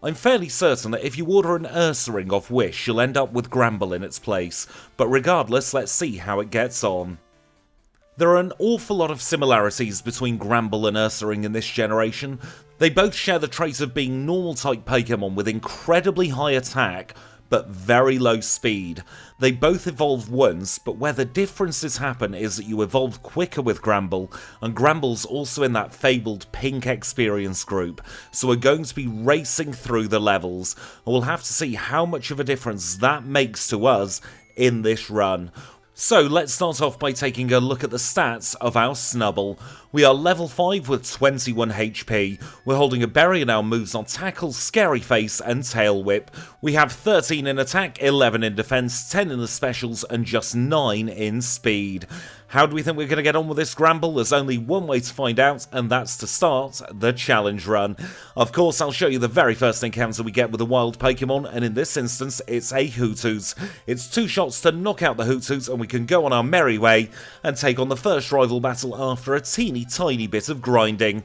I'm fairly certain that if you order an Ursaring off Wish, you'll end up with Granbull in its place, but regardless, let's see how it gets on. There are an awful lot of similarities between Granbull and Ursaring in this generation. They both share the trait of being normal type Pokémon with incredibly high attack, but very low speed. They both evolve once, but where the differences happen is that you evolve quicker with Granbull, and Granbull's also in that fabled pink experience group, so we're going to be racing through the levels, and we'll have to see how much of a difference that makes to us in this run. So let's start off by taking a look at the stats of our Snubbull. We are level 5 with 21 HP, we're holding a berry and our moves are Tackle, Scary Face and Tail Whip. We have 13 in attack, 11 in defense, 10 in the specials and just 9 in speed. How do we think we're going to get on with this Granbull? There's only one way to find out, and that's to start the challenge run. Of course, I'll show you the very first encounter we get with a wild Pokemon, and in this instance, it's a Hoothoot. It's 2 shots to knock out the Hoothoot, and we can go on our merry way and take on the first rival battle after a teeny tiny bit of grinding.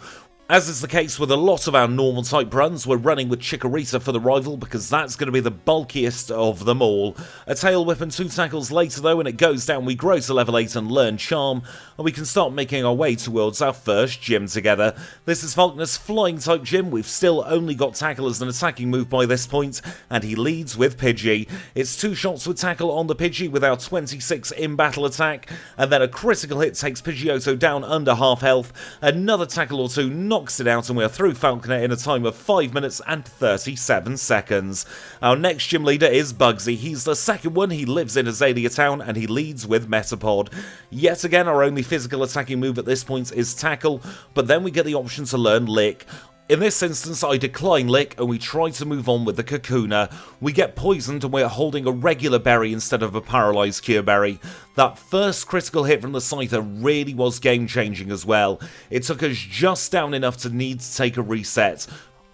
As is the case with a lot of our normal type runs, we're running with Chikorita for the rival because that's going to be the bulkiest of them all. A Tail Whip and 2 tackles later though, and it goes down, we grow to level 8 and learn Charm, and we can start making our way towards our first gym together. This is Falkner's flying type gym. We've still only got Tackle as an attacking move by this point, and he leads with Pidgey. It's 2 shots with Tackle on the Pidgey with our 26 in battle attack, and then a critical hit takes Pidgeotto down under half health. Another tackle or 2 knocks it out, and we are through Falconer in a time of 5 minutes and 37 seconds. Our next gym leader is Bugsy. He's the second one, he lives in Azalea Town, and he leads with Metapod. Yet again, our only physical attacking move at this point is Tackle, but then we get the option to learn Lick. In this instance, I decline Lick and we try to move on with the Kakuna. We get poisoned and we're holding a regular berry instead of a paralysed Cure Berry. That first critical hit from the Scyther really was game changing as well. It took us just down enough to need to take a reset.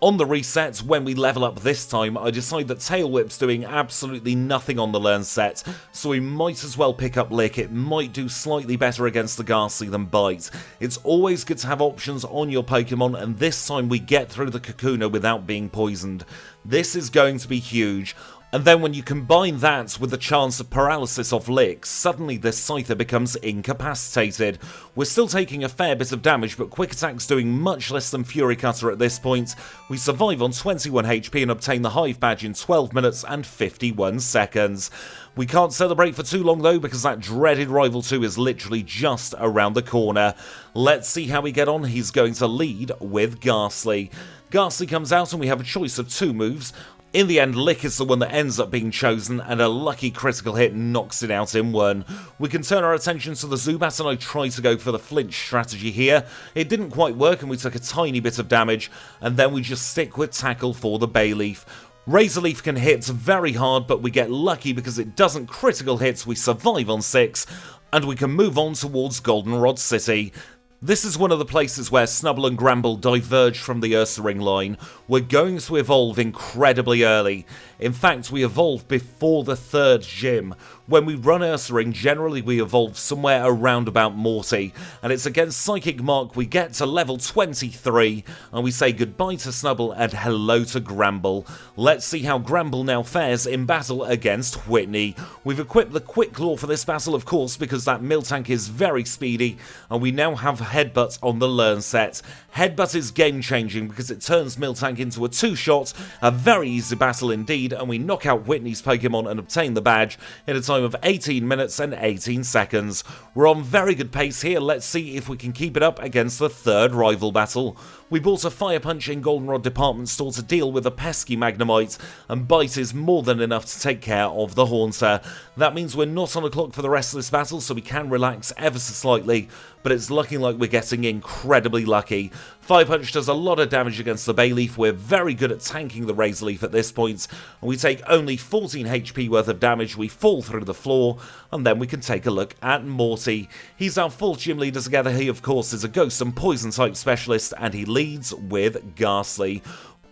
On the reset, when we level up this time, I decide that Tail Whip's doing absolutely nothing on the learn set, so we might as well pick up Lick. It might do slightly better against the Ghastly than Bite. It's always good to have options on your Pokemon, and this time we get through the Kakuna without being poisoned. This is going to be huge. And then when you combine that with the chance of paralysis off Lick, suddenly this Scyther becomes incapacitated. We're still taking a fair bit of damage, but Quick Attack's doing much less than Fury Cutter at this point. We survive on 21 HP and obtain the Hive Badge in 12 minutes and 51 seconds. We can't celebrate for too long though, because that dreaded Rival 2 is literally just around the corner. Let's see how we get on. He's going to lead with Ghastly. Ghastly comes out and we have a choice of 2 moves. In the end, Lick is the one that ends up being chosen, and a lucky critical hit knocks it out in 1. We can turn our attention to the Zubat, and I try to go for the flinch strategy here. It didn't quite work, and we took a tiny bit of damage, and then we just stick with Tackle for the Bayleaf. Razor Leaf can hit very hard, but we get lucky because it doesn't critical hit. We survive on 6, and we can move on towards Goldenrod City. This is one of the places where Snubbull and Granbull diverge from the Ursaring line. We're going to evolve incredibly early. In fact, we evolve before the 3rd gym. When we run Ursaring, generally we evolve somewhere around about Morty, and it's against Psychic Mark we get to level 23, and we say goodbye to Snubbull and hello to Granbull. Let's see how Granbull now fares in battle against Whitney. We've equipped the Quick Claw for this battle, of course, because that Miltank is very speedy, and we now have Headbutt on the learn set. Headbutt is game changing because it turns Miltank into a 2-shot, a very easy battle indeed, and we knock out Whitney's Pokemon and obtain the badge in a time of 18 minutes and 18 seconds. We're on very good pace here. Let's see if we can keep it up against the 3rd rival battle. We bought a Fire Punch in Goldenrod department store to deal with a pesky Magnemite, and Bite is more than enough to take care of the Haunter. That means we're not on the clock for the rest of this battle, so we can relax ever so slightly, but it's looking like we're getting incredibly lucky. Fire Punch does a lot of damage against the Bayleaf. We're very good at tanking the Razor Leaf at this point, and we take only 14 HP worth of damage. We fall through the floor, and then we can take a look at Morty. He's our full gym leader together. He, of course, is a Ghost and Poison type specialist, and he leads with Ghastly.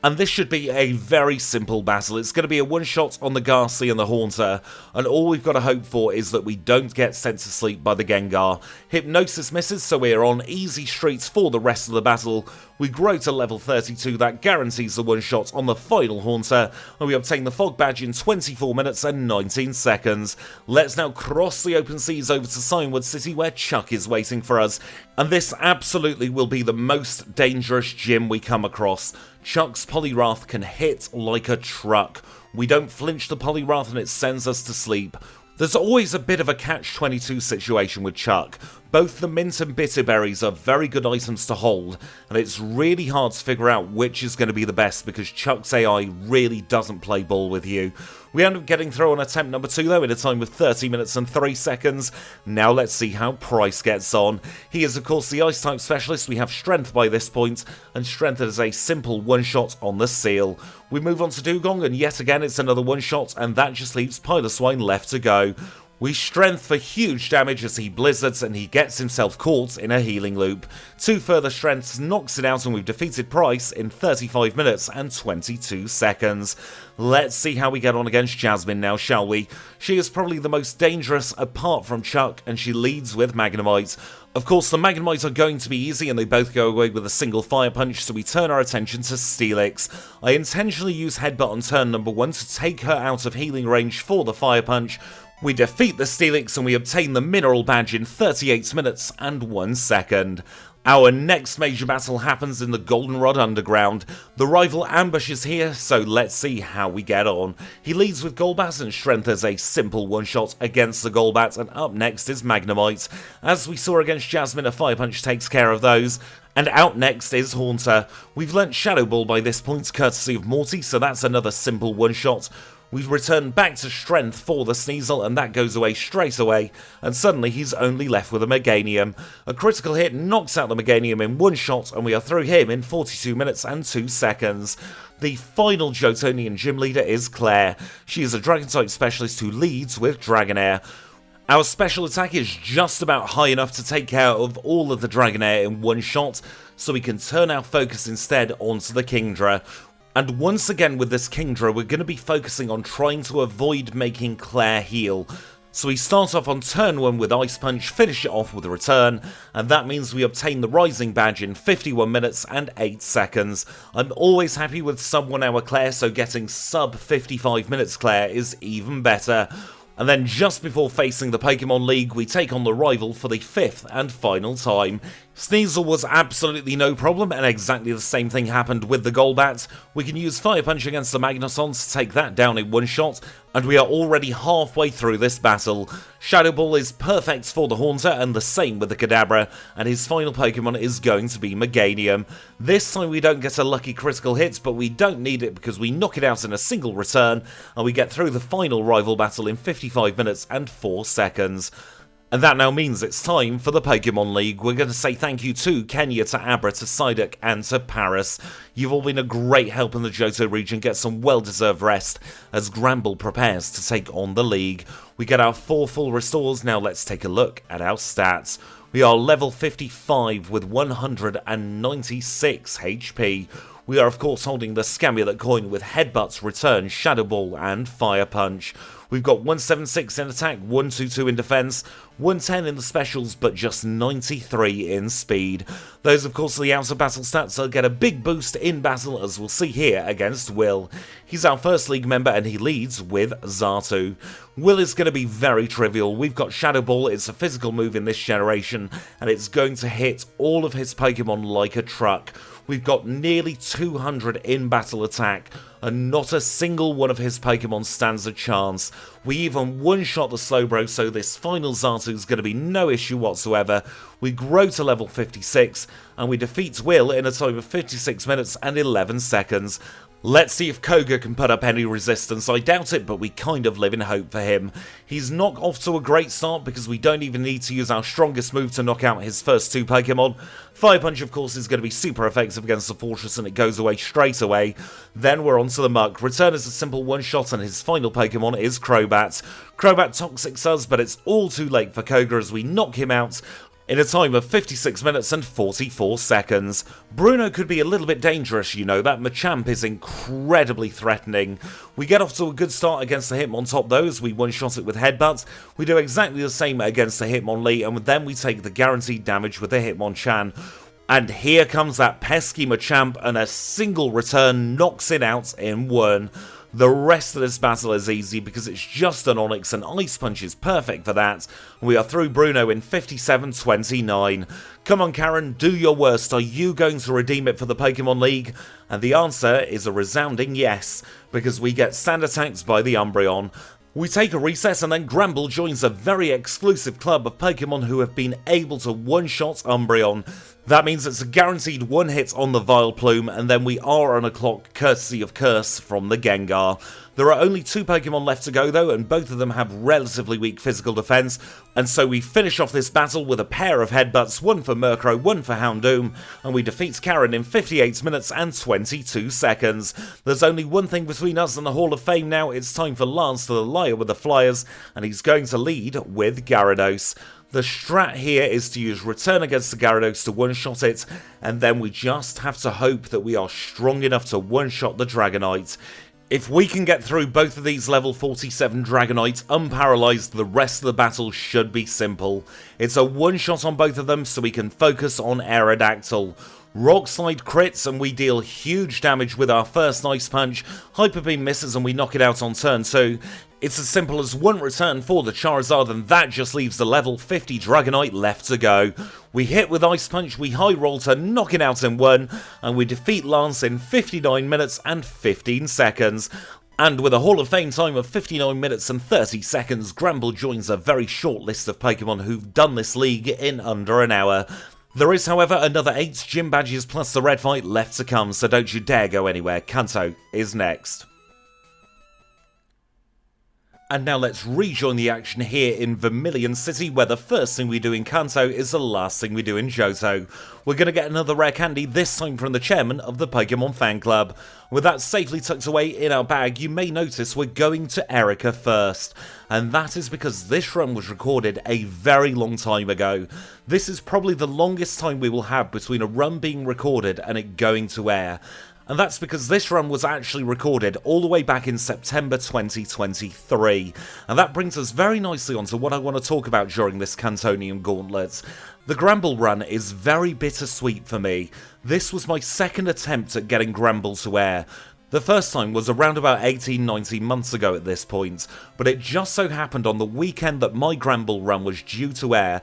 And this should be a very simple battle. It's going to be a one-shot on the Ghastly and the Haunter, and all we've got to hope for is that we don't get sent to sleep by the Gengar. Hypnosis misses, so we're on easy streets for the rest of the battle. We grow to level 32, that guarantees the one-shot on the final Haunter, and we obtain the Fog Badge in 24 minutes and 19 seconds. Let's now cross the open seas over to Signwood City where Chuck is waiting for us, and this absolutely will be the most dangerous gym we come across. Chuck's Poliwrath can hit like a truck. We don't flinch the Poliwrath and it sends us to sleep. There's always a bit of a catch-22 situation with Chuck. Both the mint and bitter berries are very good items to hold, and it's really hard to figure out which is going to be the best because Chuck's AI really doesn't play ball with you. We end up getting through on attempt number 2 though in a time of 30 minutes and 3 seconds. Now let's see how Price gets on. He is of course the ice type specialist. We have strength by this point, and strength is a simple one shot on the seal. We move on to Dugong, and yet again it's another one shot, and that just leaves Piloswine left to go. We strength for huge damage as he blizzards and he gets himself caught in a healing loop. 2 further strengths knocks it out and we've defeated Price in 35 minutes and 22 seconds. Let's see how we get on against Jasmine now, shall we? She is probably the most dangerous apart from Chuck, and she leads with Magnemite. Of course, the Magnemite are going to be easy and they both go away with a single fire punch, so we turn our attention to Steelix. I intentionally use Headbutt on turn number 1 to take her out of healing range for the fire punch. We defeat the Steelix and we obtain the Mineral Badge in 38 minutes and 1 second. Our next major battle happens in the Goldenrod Underground. The rival Ambush is here, so let's see how we get on. He leads with Golbat and strength as a simple one-shot against the Golbat, and up next is Magnemite. As we saw against Jasmine, a Fire Punch takes care of those. And out next is Haunter. We've learnt Shadow Ball by this point, courtesy of Morty, so that's another simple one-shot. We've returned back to strength for the Sneasel, and that goes away straight away, and suddenly he's only left with a Meganium. A critical hit knocks out the Meganium in one shot, and we are through him in 42 minutes and 2 seconds. The final Jotonian gym leader is Claire. She is a Dragon-type specialist who leads with Dragonair. Our special attack is just about high enough to take care of all of the Dragonair in one shot, so we can turn our focus instead onto the Kingdra. And once again with this Kingdra, we're going to be focusing on trying to avoid making Claire heal. So we start off on turn 1 with Ice Punch, finish it off with a return, and that means we obtain the Rising Badge in 51 minutes and 8 seconds. I'm always happy with sub 1 hour Claire, so getting sub 55 minutes Claire is even better. And then just before facing the Pokémon League, we take on the rival for the 5th and final time. Sneasel was absolutely no problem, and exactly the same thing happened with the Golbat. We can use Fire Punch against the Magneton to take that down in one shot, and we are already halfway through this battle. Shadow Ball is perfect for the Haunter, and the same with the Kadabra, and his final Pokemon is going to be Meganium. This time we don't get a lucky critical hit, but we don't need it because we knock it out in a single return, and we get through the final rival battle in 55 minutes and 4 seconds. And that now means it's time for the Pokemon League. We're going to say thank you to Kenya, to Abra, to Psyduck, and to Paris. You've all been a great help in the Johto region. Get some well-deserved rest as Granbull prepares to take on the League. We get our 4 full restores. Now let's take a look at our stats. We are level 55 with 196 HP. We are of course holding the Scamulet coin with Headbutts, Return, Shadow Ball, and Fire Punch. We've got 176 in attack, 122 in defense, 110 in the specials, but just 93 in speed. Those, of course, are the out of battle stats, so get a big boost in battle, as we'll see here against Will. He's our first league member, and he leads with Xatu. Will is going to be very trivial. We've got Shadow Ball, it's a physical move in this generation, and it's going to hit all of his Pokemon like a truck. We've got nearly 200 in battle attack, and not a single one of his Pokemon stands a chance. We even one-shot the Slowbro, so this final Xatu is going to be no issue whatsoever. We grow to level 56, and we defeat Will in a time of 56 minutes and 11 seconds. Let's see if Koga can put up any resistance. I doubt it, but we kind of live in hope for him. He's not off to a great start because we don't even need to use our strongest move to knock out his first 2 Pokemon. Fire Punch, of course, is going to be super effective against the Fortress, and it goes away straight away. Then we're on to the Muck. Return is a simple one-shot, and his final Pokemon is Crobat. Crobat Toxics us, but it's all too late for Koga as we knock him out in a time of 56 minutes and 44 seconds. Bruno could be a little bit dangerous, you know. That Machamp is incredibly threatening. We get off to a good start against the Hitmontop though, as we one-shot it with Headbutt. We do exactly the same against the Hitmonlee, and then we take the guaranteed damage with the Hitmonchan. And here comes that pesky Machamp, and a single return knocks it out in one. The rest of this battle is easy because it's just an Onix, and Ice Punch is perfect for that. We are through Bruno in 57-29. Come on, Karen, do your worst. Are you going to redeem it for the Pokemon League? And the answer is a resounding yes, because we get sand attacked by the Umbreon. We take a recess, and then Granbull joins a very exclusive club of Pokemon who have been able to one-shot Umbreon. That means it's a guaranteed one hit on the Vileplume, and then we are on a clock courtesy of Curse from the Gengar. There are only 2 Pokemon left to go though, and both of them have relatively weak physical defense, and so we finish off this battle with a pair of headbutts, one for Murkrow, one for Houndoom, and we defeat Karen in 58 minutes and 22 seconds. There's only one thing between us and the Hall of Fame now. It's time for Lance to the Liar with the Flyers, and he's going to lead with Gyarados. The strat here is to use Return against the Gyarados to one-shot it, and then we just have to hope that we are strong enough to one-shot the Dragonite. If we can get through both of these level 47 Dragonites unparalysed, the rest of the battle should be simple. It's a one-shot on both of them, so we can focus on Aerodactyl. Rock Slide crits and we deal huge damage with our first Ice Punch. Hyper Beam misses and we knock it out on turn 2. It's as simple as one return for the Charizard, and that just leaves the level 50 Dragonite left to go. We hit with Ice Punch, we high roll to knock it out in 1, and we defeat Lance in 59 minutes and 15 seconds. And with a Hall of Fame time of 59 minutes and 30 seconds, Granbull joins a very short list of Pokemon who've done this league in under an hour. There is, however, another 8 gym badges plus the red fight left to come, so don't you dare go anywhere. Kanto is next. And now let's rejoin the action here in Vermilion City, where the first thing we do in Kanto is the last thing we do in Johto. We're going to get another rare candy, this time from the chairman of the Pokemon fan club. With that safely tucked away in our bag, you may notice we're going to Erica first. And that is because this run was recorded a very long time ago. This is probably the longest time we will have between a run being recorded and it going to air. And that's because this run was actually recorded all the way back in September 2023. And that brings us very nicely onto what I want to talk about during this Cantonium Gauntlet. The Granbull run is very bittersweet for me. This was my second attempt at getting Granbull to air. The first time was around about 18-19 months ago at this point, but it just so happened on the weekend that my Granbull run was due to air.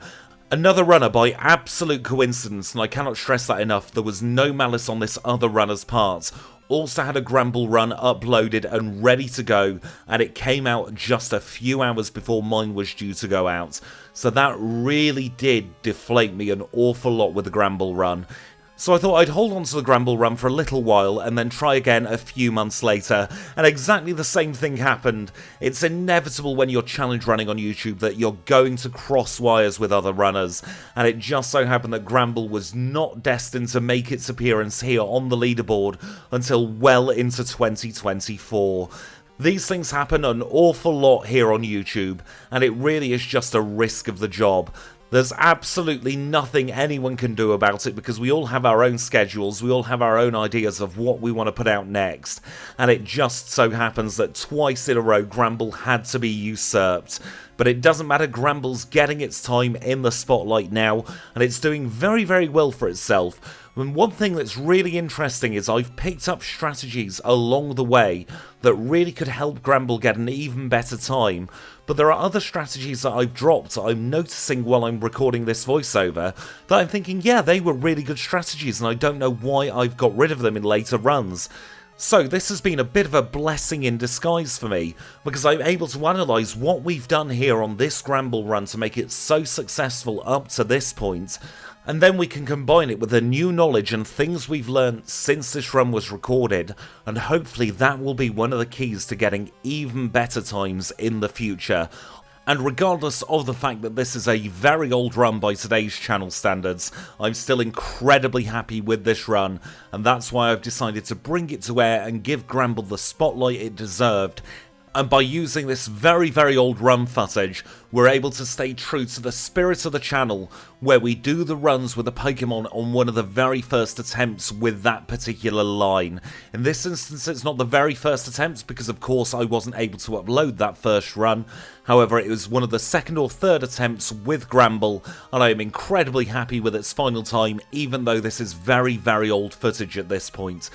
Another runner by absolute coincidence, and I cannot stress that enough, there was no malice on this other runner's part, also had a Granbull run uploaded and ready to go, and it came out just a few hours before mine was due to go out. So that really did deflate me an awful lot with the Granbull run. So I thought I'd hold on to the Granbull run for a little while and then try again a few months later, and exactly the same thing happened. It's inevitable when you're challenge running on YouTube that you're going to cross wires with other runners, and it just so happened that Granbull was not destined to make its appearance here on the leaderboard until well into 2024. These things happen an awful lot here on YouTube, and it really is just a risk of the job. There's absolutely nothing anyone can do about it because we all have our own schedules, we all have our own ideas of what we want to put out next, and it just so happens that twice in a row Granbull had to be usurped. But it doesn't matter, Granbull's getting its time in the spotlight now, and it's doing very, very well for itself. And one thing that's really interesting is I've picked up strategies along the way that really could help Granbull get an even better time. But there are other strategies that I've dropped I'm noticing while I'm recording this voiceover that I'm thinking, yeah, they were really good strategies and I don't know why I've got rid of them in later runs. So this has been a bit of a blessing in disguise for me, because I'm able to analyse what we've done here on this Granbull run to make it so successful up to this point, and then we can combine it with the new knowledge and things we've learned since this run was recorded, and hopefully that will be one of the keys to getting even better times in the future. And regardless of the fact that this is a very old run by today's channel standards, I'm still incredibly happy with this run, and that's why I've decided to bring it to air and give Granbull the spotlight it deserved. And by using this very, very old run footage, we're able to stay true to the spirit of the channel, where we do the runs with the Pokemon on one of the very first attempts with that particular line. In this instance, it's not the very first attempt, because of course I wasn't able to upload that first run. However, it was one of the second or third attempts with Granbull, and I am incredibly happy with its final time, even though this is very, very old footage at this point.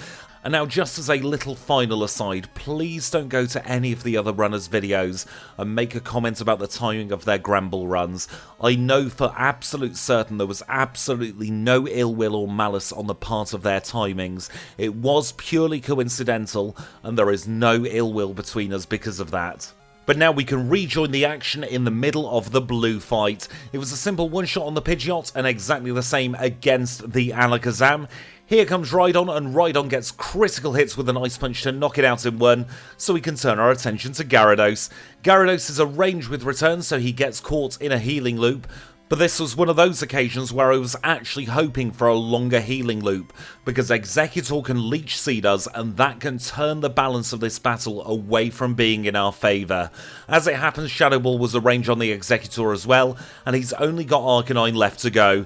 And now, just as a little final aside, please don't go to any of the other runners' videos and make a comment about the timing of their Granbull runs. I know for absolute certain there was absolutely no ill will or malice on the part of their timings. It was purely coincidental, and there is no ill will between us because of that. But now we can rejoin the action in the middle of the blue fight. It was a simple one-shot on the Pidgeot, and exactly the same against the Alakazam. Here comes Rhydon, and Rhydon gets critical hits with an Ice Punch to knock it out in one, so we can turn our attention to Gyarados. Gyarados is a range with return, so he gets caught in a healing loop. But this was one of those occasions where I was actually hoping for a longer healing loop, because Exeggutor can Leech Seed us, and that can turn the balance of this battle away from being in our favour. As it happens, Shadow Ball was a range on the Exeggutor as well, and he's only got Arcanine left to go.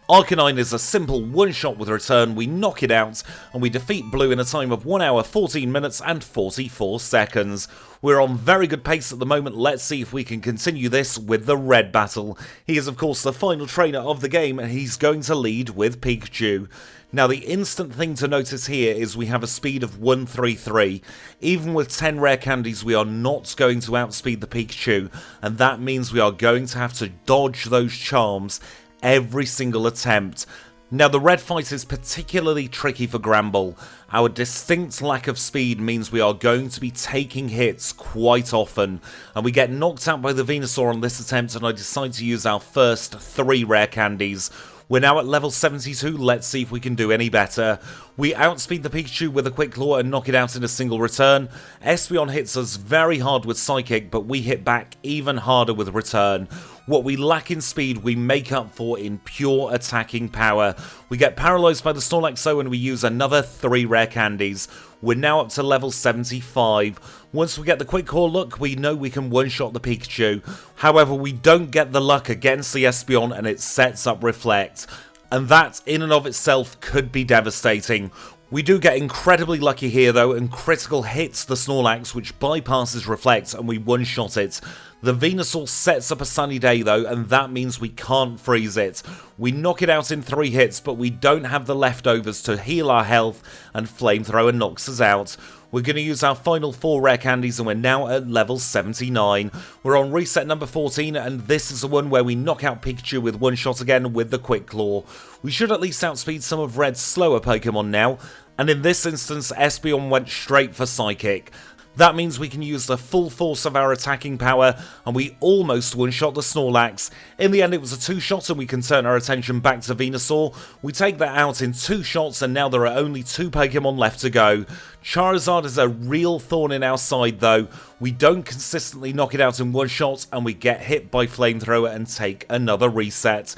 Arcanine is a simple one-shot with return, we knock it out, and we defeat Blue in a time of 1 hour, 14 minutes and 44 seconds. We're on very good pace at the moment. Let's see if we can continue this with the Red battle. He is of course the final trainer of the game, and he's going to lead with Pikachu. Now, the instant thing to notice here is we have a speed of 133. Even with 10 rare candies, we are not going to outspeed the Pikachu, and that means we are going to have to dodge those charms every single attempt. Now, the red fight is particularly tricky for Granbull. Our distinct lack of speed means we are going to be taking hits quite often, and we get knocked out by the Venusaur on this attempt, and I decide to use our first 3 rare candies. We're now at level 72, let's see if we can do any better. We outspeed the Pikachu with a Quick Claw and knock it out in a single return. Espeon hits us very hard with Psychic, but we hit back even harder with Return. What we lack in speed, we make up for in pure attacking power. We get paralysed by the Snorlax, and we use another 3 rare candies. We're now up to level 75. Once we get the Quick Claw luck, we know we can one-shot the Pikachu. However, we don't get the luck against the Espeon, and it sets up Reflect. And that, in and of itself, could be devastating. We do get incredibly lucky here though, and critical hits the Snorlax, which bypasses Reflect, and we one-shot it. The Venusaur sets up a sunny day though, and that means we can't freeze it. We knock it out in 3 hits, but we don't have the leftovers to heal our health, and Flamethrower knocks us out. We're going to use our final 4 rare candies, and we're now at level 79. We're on reset number 14, and this is the one where we knock out Pikachu with one shot again with the Quick Claw. We should at least outspeed some of Red's slower Pokemon now, and in this instance Espeon went straight for Psychic. That means we can use the full force of our attacking power, and we almost one-shot the Snorlax. In the end, it was a 2-shot, and we can turn our attention back to Venusaur. We take that out in 2 shots, and now there are only 2 Pokemon left to go. Charizard is a real thorn in our side, though. We don't consistently knock it out in 1 shot, and we get hit by Flamethrower and take another reset.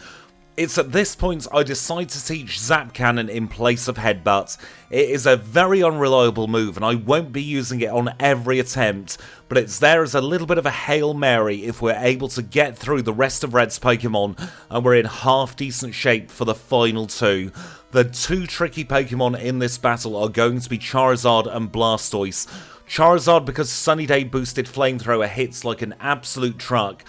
It's at this point I decide to teach Zap Cannon in place of Headbutt. It is a very unreliable move, and I won't be using it on every attempt, but it's there as a little bit of a Hail Mary if we're able to get through the rest of Red's Pokemon, and we're in half decent shape for the final 2. The 2 tricky Pokemon in this battle are going to be Charizard and Blastoise. Charizard because Sunny Day boosted Flamethrower hits like an absolute truck.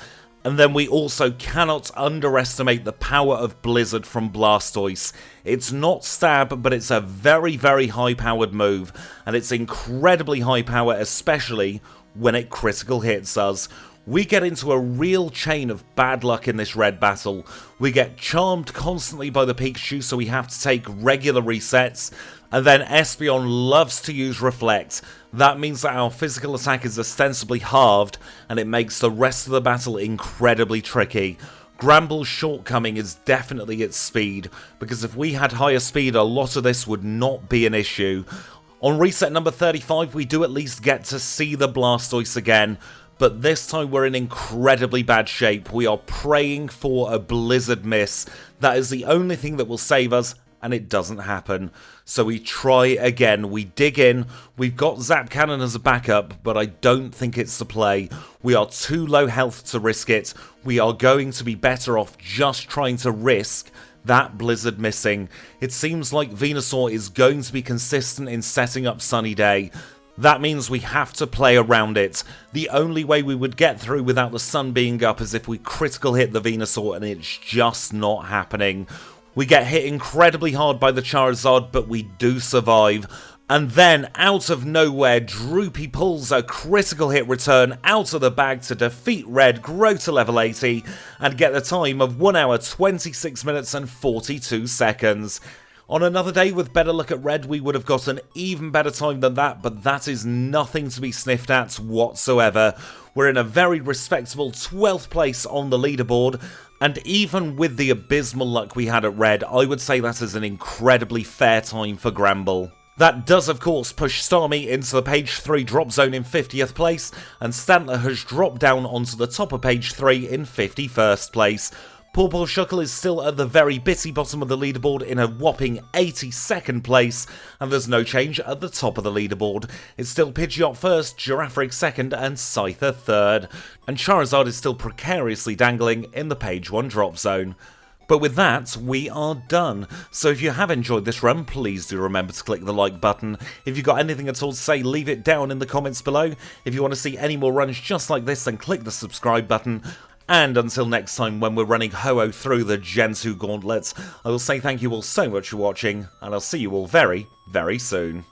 And then we also cannot underestimate the power of Blizzard from Blastoise. It's not stab, but it's a very, very high-powered move, and it's incredibly high power, especially when it critical hits us. We get into a real chain of bad luck in this red battle. We get charmed constantly by the Pikachu, so we have to take regular resets. And then Espeon loves to use Reflect. That means that our physical attack is ostensibly halved, and it makes the rest of the battle incredibly tricky. Granbull's shortcoming is definitely its speed, because if we had higher speed, a lot of this would not be an issue. On reset number 35, we do at least get to see the Blastoise again, but this time we're in incredibly bad shape. We are praying for a Blizzard miss. That is the only thing that will save us, and it doesn't happen. So we try again, we dig in, we've got Zap Cannon as a backup, but I don't think it's the play. We are too low health to risk it. We are going to be better off just trying to risk that Blizzard missing. It seems like Venusaur is going to be consistent in setting up Sunny Day. That means we have to play around it. The only way we would get through without the sun being up is if we critical hit the Venusaur, and it's just not happening. We get hit incredibly hard by the Charizard, but we do survive. And then, out of nowhere, Droopy pulls a critical hit return out of the bag to defeat Red, grow to level 80, and get the time of 1 hour, 26 minutes and 42 seconds. On another day with better luck at Red, we would have got an even better time than that, but that is nothing to be sniffed at whatsoever. We're in a very respectable 12th place on the leaderboard, and even with the abysmal luck we had at Red, I would say that is an incredibly fair time for Granbull. That does of course push Starmie into the page 3 drop zone in 50th place, and Stantler has dropped down onto the top of page 3 in 51st place. Pawpaw Shuckle is still at the very bitty bottom of the leaderboard in a whopping 82nd place, and there's no change at the top of the leaderboard. It's still Pidgeot first, Girafarig second, and Scyther third, and Charizard is still precariously dangling in the page 1 drop zone. But with that, we are done. So if you have enjoyed this run, please do remember to click the like button. If you've got anything at all to say, leave it down in the comments below. If you want to see any more runs just like this, then click the subscribe button. And until next time when we're running Ho-Oh through the Gen 2 gauntlets, I will say thank you all so much for watching, and I'll see you all very, very soon.